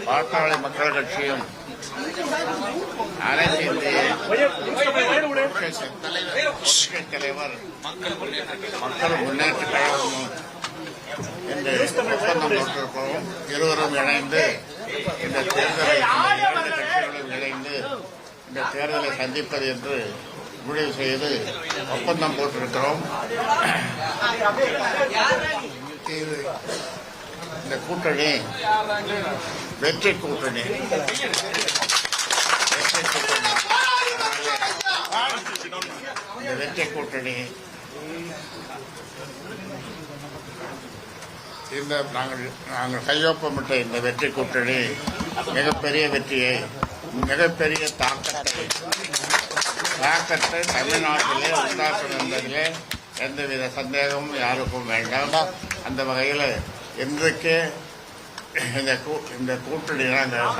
பாட்டாளி மக்கள் கட்சியும் அனைத்து இந்திய தலைவர் மக்கள் முன்னேற்ற கழகமும் என்று ஒப்பந்தம் போட்டிருக்கிறோம். இருவரும் இணைந்து இந்த தேர்தலை இரண்டு கட்சிகளும் இணைந்து இந்த தேர்தலை சந்திப்பது என்று முடிவு செய்து ஒப்பந்தம் போட்டிருக்கிறோம். இந்த கூட்டணி வெற்றி கூட்டணி. இந்த வெற்றி கூட்டணி இந்த நாங்கள் கையொப்பமிட்ட இந்த வெற்றி கூட்டணி மிகப்பெரிய வெற்றியை, மிகப்பெரிய தாக்கத்தை தமிழ்நாட்டிலே உண்டாக்கும் என்பதிலே எந்தவித சந்தேகமும் யாருக்கும் வேண்டாம். அந்த வகையில் இன்றைக்கு இந்த கூட்டணி நாங்கள்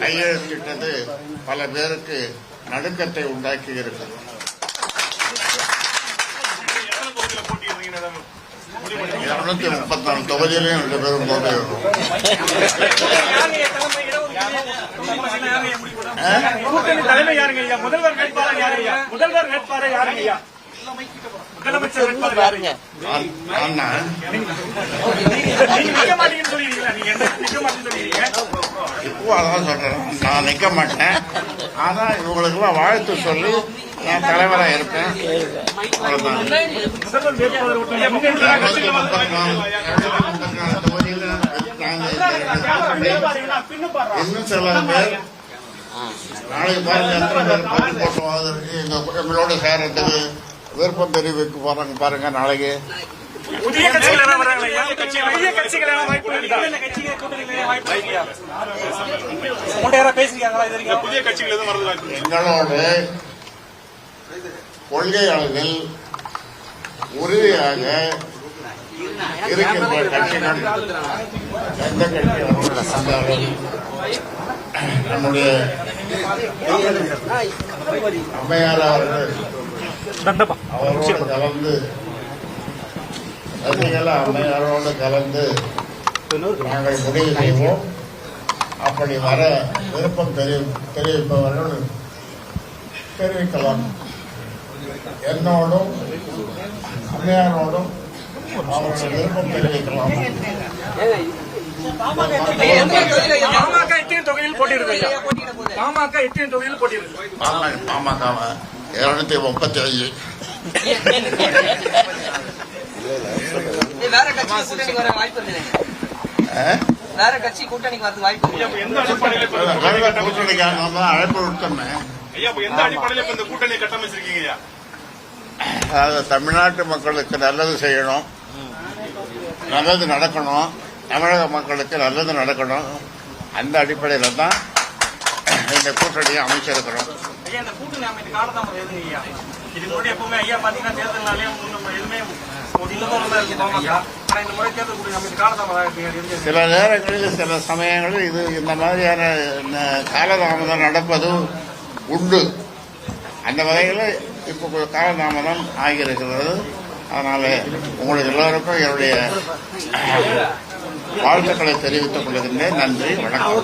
கையெழுத்திட்டது பல பேருக்கு நடுக்கத்தை உண்டாக்கி இருக்கிறது. 234 தொகுதியிலையும் 2 பேரும் போட்டியிடுறோம். கூட்டணி தலைமை யாருங்க ஐயா? முதல்வர் வேட்பாளர் யாரு ஐயா? முதல்வர் வேட்பாளர் யாருங்க ஐயா? முதலமைச்சர் வேட்பாளர் யாருங்க? அண்ணா நீங்க நிக்க மாட்டீங்கன்னு சொல்லிடுறீங்களா? நீங்க என்ன நிக்க மாட்டேன்னு சொல்லிடுறீங்க? இப்போ அதான் சொல்றேன், நான் நிக்க மாட்டேன். ஆனா இவங்களுக்கெல்லாம் வாழ்த்து சொல்லி நான் தலைவராக இருப்பேன். முதல்வர் வேட்பாளர் இன்னும் சில பேர் நாளைக்கு பாருங்க எத்தனை பேர் பத்து போட்டுவதற்கு எங்களோட சேரத்துக்கு விருப்பம் தெரிவிக்க போறாங்க. பாருங்க நாளைக்கு புதிய கட்சிகள் எங்களோடு கொள்கை அளவில் உறுதியாக இருக்கின்ற கட்சிகள் எந்த கட்சி நம்முடைய அம்மையார் அவர்கள் அவரோடு கலந்து அம்மையாரோடு கலந்து நாங்கள் முடிவு செய்வோம். அப்படி வர விருப்பம் தெரிவிப்பவர்கள் தெரிவிக்கலாம். என்னோடும் அம்மையாரோடும் அவர்கள் விருப்பம் தெரிவிக்கலாம். பாமக எத்தனை தொகையில் போட்டியிருக்கு? பாமக எத்தனை தொகையில் போட்டியிருக்கு? பாமக 235. வேற கட்சி கூட்டணிக்கு வர வாய்ப்பு இருக்கு. வேற கட்சி கூட்டணிக்கு வரது வாய்ப்பு இருக்கு. கூட்டணிக்காக அழைப்பு விட்டோமே. எந்த அடிப்படையில் இந்த கூட்டணி கட்டமைச்சிருக்கீங்க? அதாவது தமிழ்நாட்டு மக்களுக்கு நல்லது செய்யணும், நல்லது நடக்கணும், தமிழக மக்களுக்கு நல்லது நடக்கணும். அந்த அடிப்படையில் தான் இந்த கூட்டணியை அமைச்சிருக்கிறோம். சில நேரங்களில் சில சமயங்களில் இது இந்த மாதிரியான காலதாமதம் நடப்பது உண்டு. அந்த வகையில் இப்போ காலதாமதம் ஆகியிருக்கிறது. அதனால உங்களுக்கு எல்லோருக்கும் என்னுடைய வாழ்த்துக்களை தெரிவித்துக் கொள்கின்றேன். நன்றி, வணக்கம்.